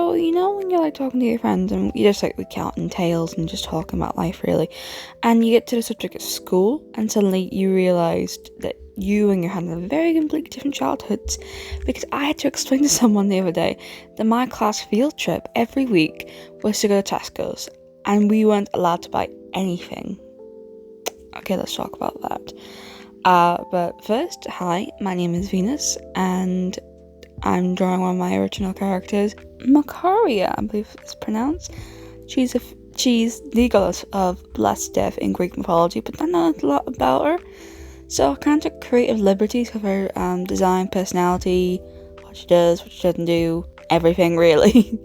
So, when you're like talking to your friends and you just like recounting tales and just talking about life really, and you get to the subject of school, and suddenly you realised that you and your had a very completely different childhoods, because I had to explain to someone the other day that my class field trip every week was to go to Tesco's, and we weren't allowed to buy anything. Okay, let's talk about that. But first, hi, my name is Venus, and I'm drawing one of my original characters, Macaria, I believe it's pronounced. She's the goddess of blessed death in Greek mythology, but I know a lot about her. So I kind of took creative liberties with her design, personality, what she does, what she doesn't do, everything really.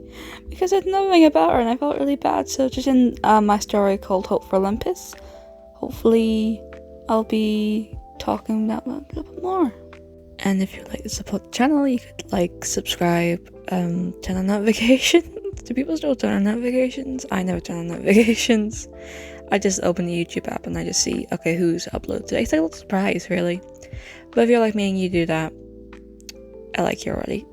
Because I had nothing about her and I felt really bad. So just in my story called Hope for Olympus, hopefully I'll be talking about that a little bit more. And if you'd like to support the channel, you could like, subscribe, turn on notifications. Do people still turn on notifications? I never turn on notifications. I just open the YouTube app and I just see, okay, who's uploaded today. It's like a little surprise, really. But if you're like me and you do that, I like you already.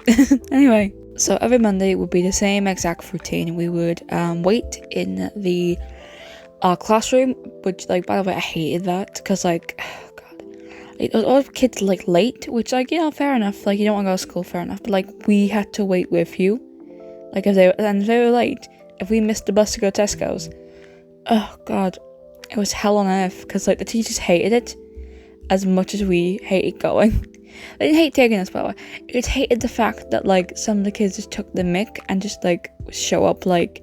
Anyway, so every Monday would be the same exact routine. We would wait in our classroom, which, like, by the way, I hated that, because, like, it was all kids like late, which, like, fair enough. Like, you don't want to go to school, fair enough. But like, we had to wait with you. Like, if they were late, if we missed the bus to go to Tesco's, oh god, it was hell on earth. Because like the teachers hated it as much as we hated going. They didn't hate taking us, by the way. They just hated the fact that like some of the kids just took the mick and just like show up like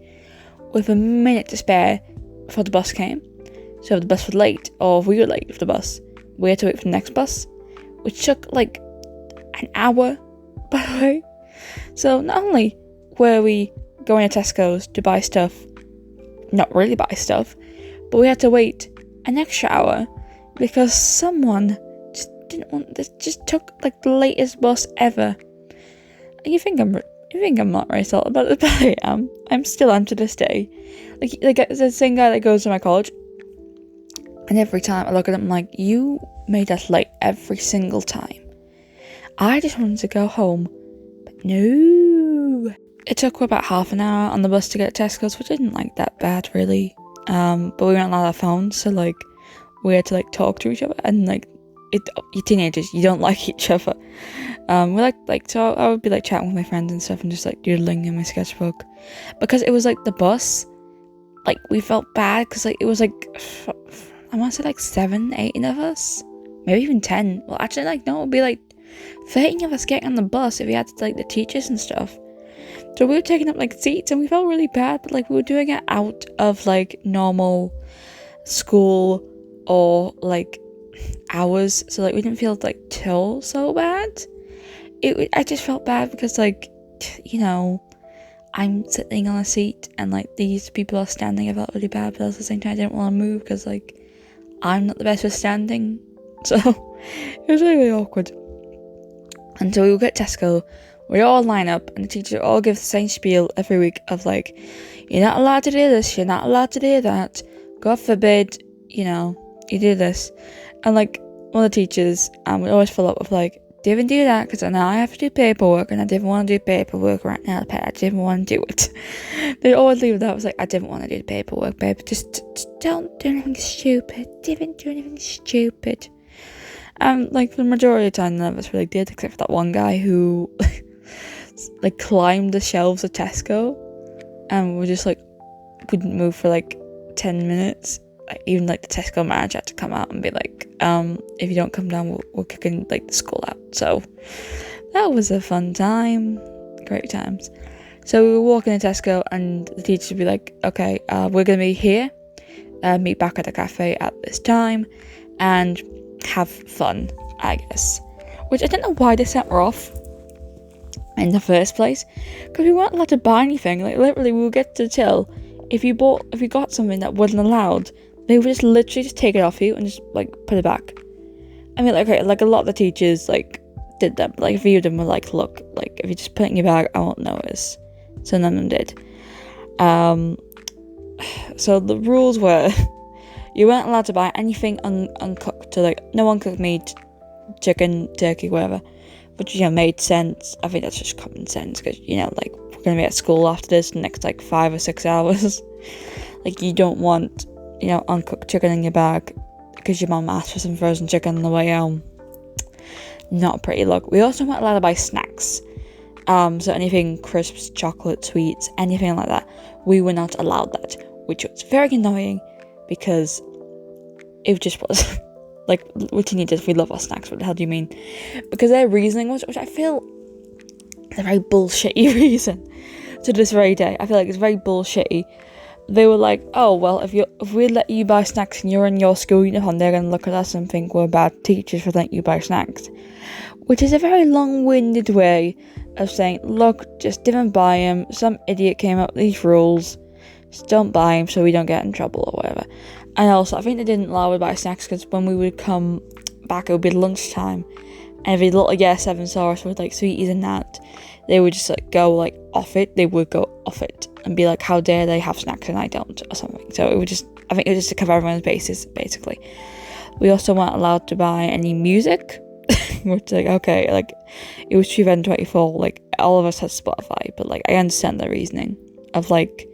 with a minute to spare before the bus came. So if the bus was late, or if we were late with the bus, we had to wait for the next bus, which took like an hour, by the way. So not only were we going to Tesco's to buy stuff, not really buy stuff, but we had to wait an extra hour because someone just took like the latest bus ever. And you think I'm not very salty about it, but I am. I'm still am to this day. Like there's the same guy that goes to my college, and every time I look at him, I'm like, you made us late every single time. I just wanted to go home, but no. It took about half an hour on the bus to get to Tesco's, which isn't like that bad really. But we weren't allowed our phones, so like we had to like talk to each other, and like you're teenagers, you don't like each other. We so I would be like chatting with my friends and stuff, and just like doodling in my sketchbook, because it was like the bus. Like we felt bad because like it was like I want to say like 7, 8 of us, maybe even 10. Well, actually, like no, it would be like 13 of us getting on the bus if we had to like the teachers and stuff. So we were taking up like seats, and we felt really bad, but like we were doing it out of like normal school or like hours, so like we didn't feel like so bad. I just felt bad because like, I'm sitting on a seat and like these people are standing. I felt really bad, but at the same time I didn't want to move because like I'm not the best with standing, so it was really, really awkward. And so we would get Tesco, we all line up, and the teachers all give the same spiel every week of like, you're not allowed to do this, you're not allowed to do that, God forbid, you do this. And like one of the teachers would always follow up with like, didn't do that because now I have to do paperwork, and I didn't want to do paperwork right now, I didn't want to do it. They'd always leave that. I was like, I didn't want to do the paperwork, babe, just don't do anything stupid, didn't do anything stupid. Like for the majority of the time none of us really did, except for that one guy who like climbed the shelves of Tesco, and we just like wouldn't move for like 10 minutes. Like, even like the Tesco manager had to come out and be like, if you don't come down, we're kicking like the school out. So that was a fun time, great times. So we were walking in Tesco, and the teacher would be like, okay, we're gonna be here, meet back at the cafe at this time, and have fun, I guess. Which I don't know why they sent her off in the first place, because we weren't allowed to buy anything. Like literally, we would get to the till. If you got something that wasn't allowed, they would just literally just take it off you and just like put it back. I mean, like, okay, like a lot of the teachers like did that, but like a few of them were like, look, like if you just put it in your bag, I won't notice. So none of them did. So the rules were, you weren't allowed to buy anything uncooked. So like no uncooked meat, chicken, turkey, whatever, which made sense. I think that's just common sense, because like we're going to be at school after this the next like 5 or 6 hours. Like, you don't want, uncooked chicken in your bag because your mum asked for some frozen chicken on the way home. Not a pretty look. We also weren't allowed to buy snacks. So anything crisps, chocolate, sweets, anything like that, we were not allowed that, which was very annoying because it just was like, we're teenagers, we love our snacks, what the hell do you mean? Because their reasoning was, which I feel is a very bullshitty reason to this very day. I feel like it's very bullshitty. They were like, oh, well, if we let you buy snacks and you're in your school uniform, they're going to look at us and think we're bad teachers for letting you buy snacks. Which is a very long-winded way of saying, look, just didn't buy them. Some idiot came up with these rules. Just don't buy them so we don't get in trouble or whatever. And also, I think they didn't allow us to buy snacks because when we would come back, it would be lunchtime. And if the little year 7 saw us with like sweeties and that, they would just like go like off it. They would go off it and be like, how dare they have snacks and I don't, or something. So it would just, I think it was just to cover everyone's bases, basically. We also weren't allowed to buy any music. Which, like, okay, like, it was 2024, like, all of us had Spotify, but, like, I understand the reasoning of, like,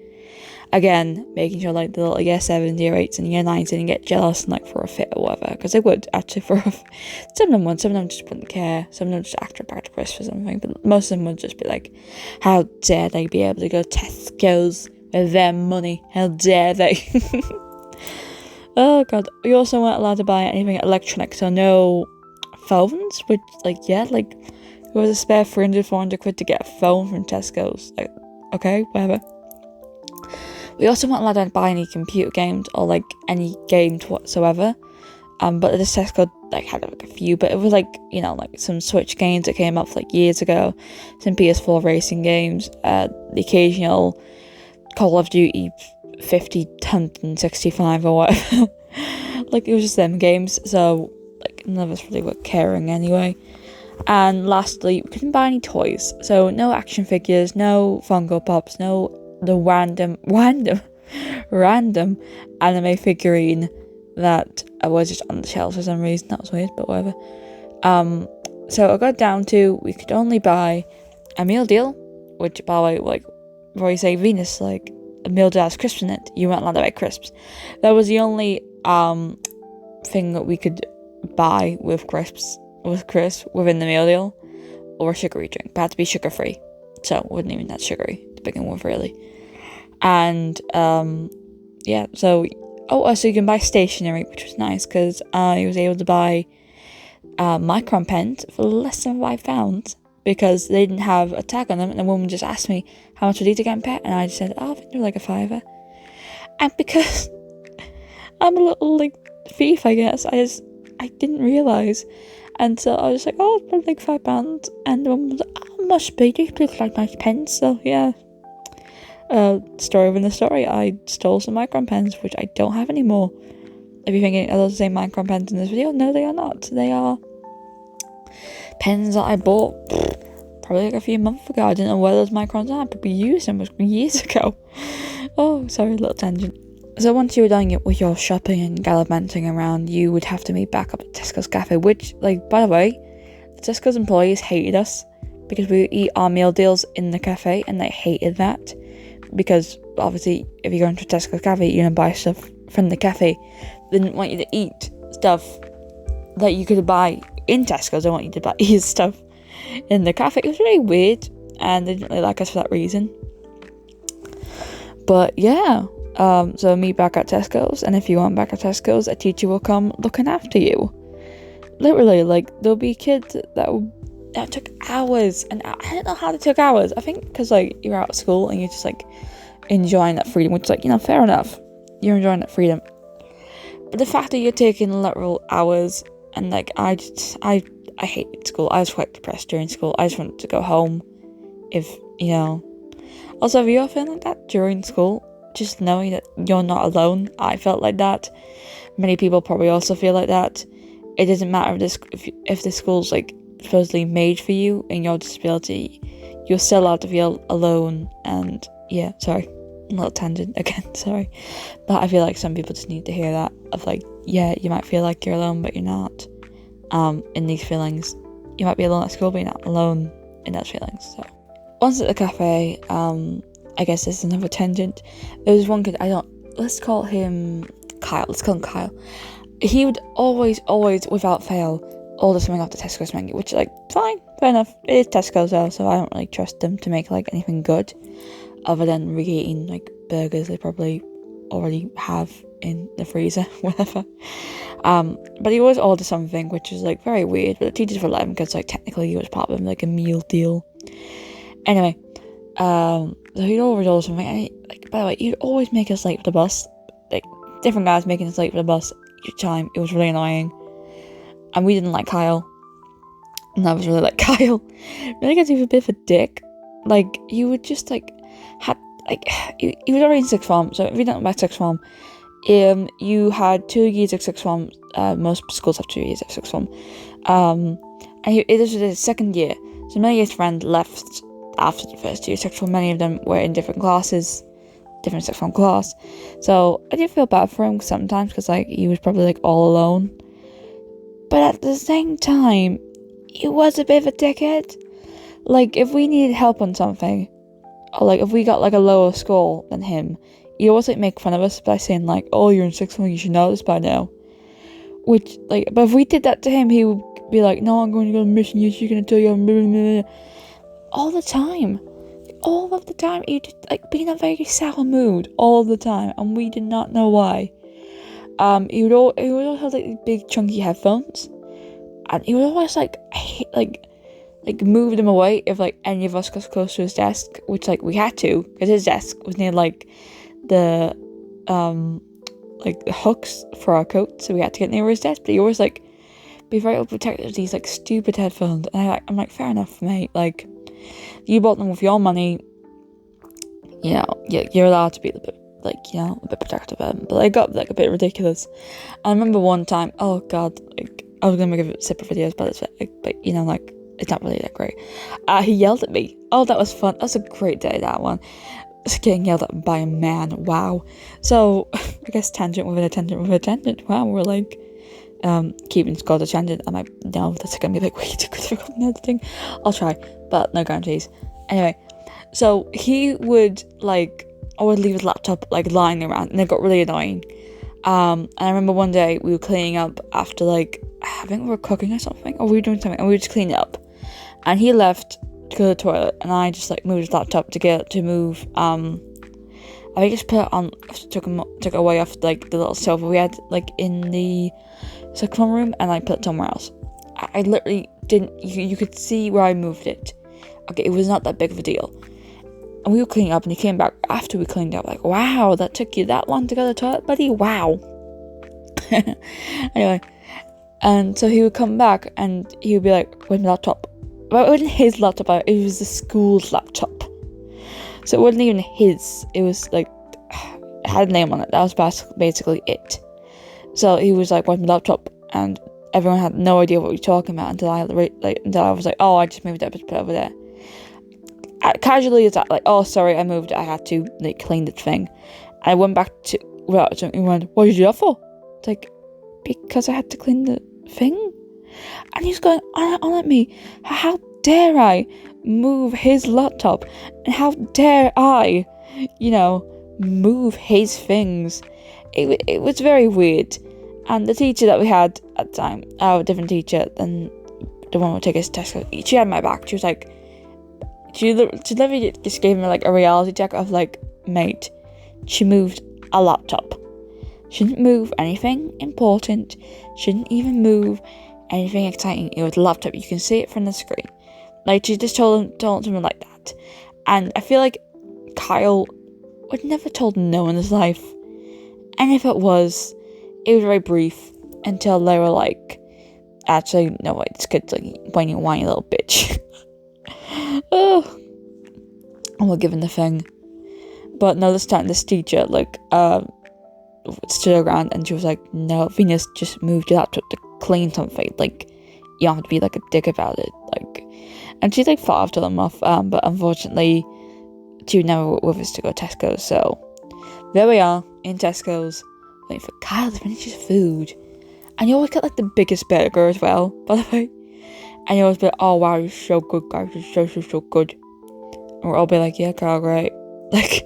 again, making sure, like, the little year 7s, year 8s, and year 9s didn't get jealous and, like, for a fit or whatever, because they would, actually, some of them would, some of them just wouldn't care, some of them just act back to Chris for something, but most of them would just be like, how dare they be able to go to Tesco's with their money, how dare they? Oh, God. We also weren't allowed to buy anything electronic, so no phones, which, like, yeah, like, it was a spare 300-400 quid to get a phone from Tesco's, like, okay, whatever. We also weren't allowed to buy any computer games or, like, any games whatsoever, but this Tesco, like, had, like, a few, but it was, like, like, some Switch games that came up, like, years ago, some PS4 racing games, the occasional Call of Duty 165 or whatever. Like, it was just them games, so like, none of us really were caring anyway. And lastly, we couldn't buy any toys. So no action figures, no Funko Pops, no the random anime figurine that was just on the shelf for some reason. That was weird, but whatever. So I got down to, we could only buy a meal deal, which, by the way, like, before you say Venus, like, a meal deal has crisps in it. You weren't allowed to buy crisps. That was the only thing that we could buy with crisps within the meal deal, or a sugary drink, but it had to be sugar free, so it wasn't even that sugary to begin with, really. And yeah, so also you can buy stationery, which was nice because I was able to buy micron pens for less than £5 because they didn't have a tag on them, and the woman just asked me how much were these again, pet, and I just said, I think they're like £5. And because I'm a little, like, thief, I guess, I didn't realise, and so I was like, oh, it's probably like £5, and the woman was like, oh, must be, these look like nice pens, so yeah. Story within the story, I stole some micron pens, which I don't have anymore. If you're thinking, are those the same micron pens in this video? No, they are not. They are pens that I bought probably like a few months ago. I didn't know where those microns are, I probably used them years ago. Oh, sorry, a little tangent. So once you were done with your shopping and gallivanting around, you would have to meet back up at Tesco's cafe, which, like, by the way, the Tesco's employees hated us because we would eat our meal deals in the cafe, and they hated that because, obviously, if you're going to a Tesco's cafe, you're going to buy stuff from the cafe. They didn't want you to eat stuff that you could buy in Tesco's. They want you to eat stuff in the cafe. It was really weird, and they didn't really like us for that reason. But, yeah. So meet back at Tesco's, and if you aren't back at Tesco's, a teacher will come looking after you. Literally, like, there'll be kids that took hours, and I don't know how they took hours. I think because, like, you're out of school and you're just, like, enjoying that freedom, which is, like, fair enough. You're enjoying that freedom. But the fact that you're taking literal hours, and, like, I hated school. I was quite depressed during school. I just wanted to go home. Also, if you're feeling like that during school, just knowing that you're not alone. I felt like that. Many people probably also feel like that. It doesn't matter if the school's, like, supposedly made for you and your disability, you're still allowed to feel alone. And yeah, sorry, a little tangent again, sorry. But I feel like some people just need to hear that, of like, yeah, you might feel like you're alone, but you're not. In these feelings, you might be alone at school, but you're not alone in those feelings. So once at the cafe, I guess there's another attendant. There was one kid, let's call him Kyle. He would always, without fail, order something off the Tesco's menu, which is like, fine, fair enough. It is Tesco's though, so I don't really trust them to make like anything good, other than reheating like burgers they probably already have in the freezer, whatever. But he always ordered something, which is like very weird, but the teachers would let him because like technically it was part of like a meal deal. Anyway, so he'd always order something, and by the way, he'd always make us late for the bus. Like, different guys making us late for the bus each time. It was really annoying. And we didn't like Kyle. And I was really like Kyle. Really because he was a bit of a dick. Like, you would just he was already in sixth form, so if you don't know about sixth form, you had 2 years of sixth form. Most schools have 2 years of sixth form. And this was his second year. So many of his friends left after the first year of sixth form. Many of them were in different classes, different sixth form class. So I did feel bad for him sometimes, because like he was probably like all alone. But at the same time, he was a bit of a dickhead. Like, if we needed help on something, or like if we got like a lower score than him, he'd always like make fun of us by saying like, "Oh, you're in sixth form, you should know this by now." Which, like, but if we did that to him, he would be like, "No, I'm going to go on a mission. You're going to tell you." All the time. All of the time. He just like be in a very sour mood all the time, and we did not know why. He would always have like these big chunky headphones, and he would always like move them away if like any of us got close to his desk, which like we had to, because his desk was near like the hooks for our coats, so we had to get near his desk. But he always like be very overprotective of these like stupid headphones, and I'm like, fair enough, mate. Like, you bought them with your money, you know, you're allowed to be a bit, like, you know, a bit protective of them. But I got like a bit ridiculous. I remember one time, oh god, like I was gonna make a separate videos about this, but you know, like, it's not really that great. He yelled at me. Oh, that was fun. That was a great day, that one. Getting yelled at by a man. Wow. So I guess tangent with an attendant. Wow, we're like keeping score the tangent. I might know that's gonna be like way too difficult in editing. I'll try, but no guarantees. Anyway, so he would like always leave his laptop like lying around, and it got really annoying. And I remember one day we were cleaning up after like, I think we were cooking or something, or we were doing something, and we were just cleaning up, and he left to go to the toilet, and I just like moved his laptop to move. I just put it on, took it away off like the little sofa we had like in the sixth form room, and I put it somewhere else. I literally didn't. You could see where I moved it. Okay, it was not that big of a deal. And we were cleaning up, and he came back after we cleaned up, like, wow, that took you that long to go to the toilet, buddy? Wow. Anyway, and so he would come back, and he would be like, where's my laptop? Well, it wasn't his laptop, it was the school's laptop. So it wasn't even his, it was like, it had a name on it, that was basically it. So he was like, where's my laptop? And everyone had no idea what we were talking about until I was like, oh, I just moved it, just put it over there. Casually as that, like, oh, sorry, I moved it, I had to, like, clean the thing. And I went back to, without something, and went, what did you do that for? It's like, because I had to clean the thing? And he's going on at me, how dare I move his laptop, and how dare I, you know, move his things. It was very weird. And the teacher that we had at the time, a different teacher than the one who would take us to test, she had my back. She was like, she literally just gave me like a reality check of like, mate, she moved a laptop. She didn't move anything important. She didn't even move anything exciting. It was a laptop. You can see it from the screen. Like, she just told him like that. And I feel like Kyle would never told no in his life. And if it was very brief until they were like, actually, no, wait, this kid's like whiny little bitch. Oh, and we're given the thing. But no, this time this teacher like stood around, and she was like, no, Venus just moved your laptop to clean something, like, you don't have to be like a dick about it, like. And she like fought after them off, but unfortunately she was never with us to go to Tesco's. So there we are in Tesco's waiting for Kyle to finish his food. And you always get like the biggest burger as well, by the way. And you always be like, oh wow, you're so good, guys, you're so good. Or I'll be like, yeah, Carl, great. Like,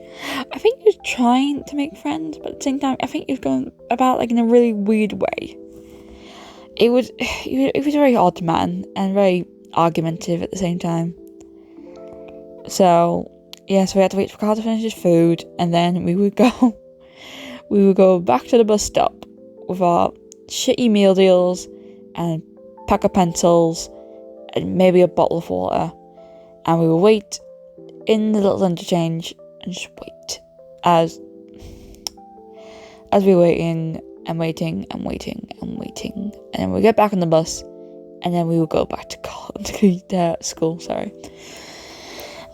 I think he was trying to make friends, but at the same time, I think he was going about, like, in a really weird way. He was a very odd man, and very argumentative at the same time. So, yeah, so we had to wait for Carl to finish his food, and then we would go back to the bus stop with our shitty meal deals, and a pack of pencils, and maybe a bottle of water, and we would wait in the little interchange and just wait as we waiting and waiting and waiting and waiting, and then we get back on the bus, and then we would go back to school.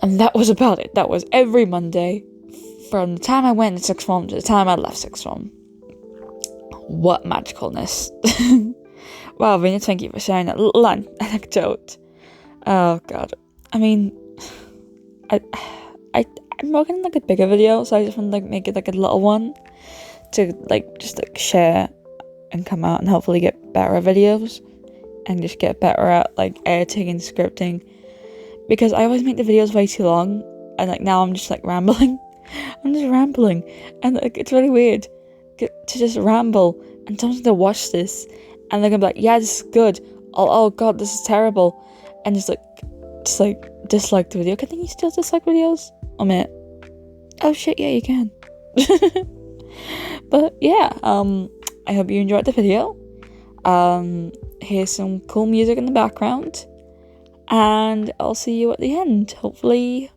And that was about it. That was every Monday from the time I went in sixth form to the time I left sixth form. What magicalness! Wow, Venus, thank you for sharing that little anecdote. Oh god, I mean, I'm working on like a bigger video, so I just want to like make it like a little one to like just like share and come out and hopefully get better at videos and just get better at like editing and scripting, because I always make the videos way too long, and like now I'm just like rambling. I'm just rambling, and like it's really weird to just ramble, and sometimes they'll watch this and they're gonna be like, yeah, this is good. Oh god, this is terrible, and just dislike the video. Can you still dislike videos? Oh man. Oh shit, yeah, you can. But yeah, I hope you enjoyed the video. Here's some cool music in the background, and I'll see you at the end. Hopefully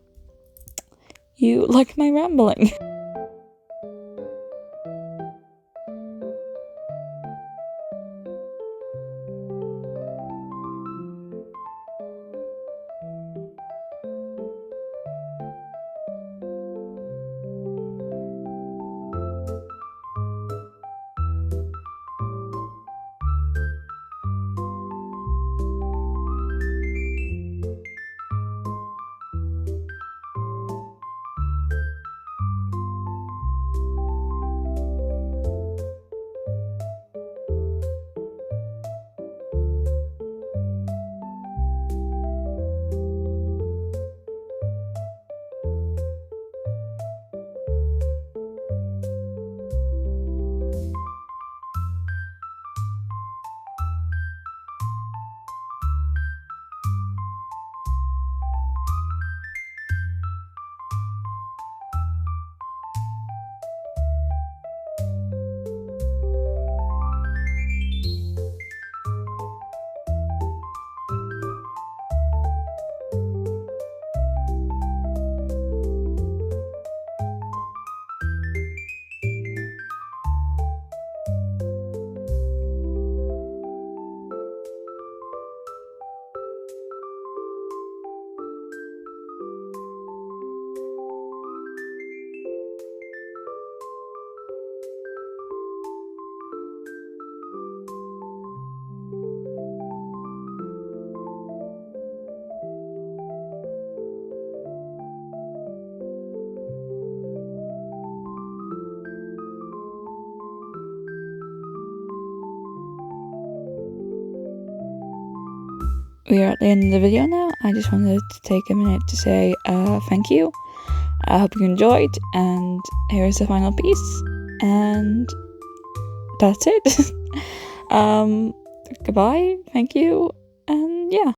you like my rambling. We are at the end of the video now. I just wanted to take a minute to say thank you. I hope you enjoyed, and here is the final piece, and that's it. Goodbye, thank you, and yeah.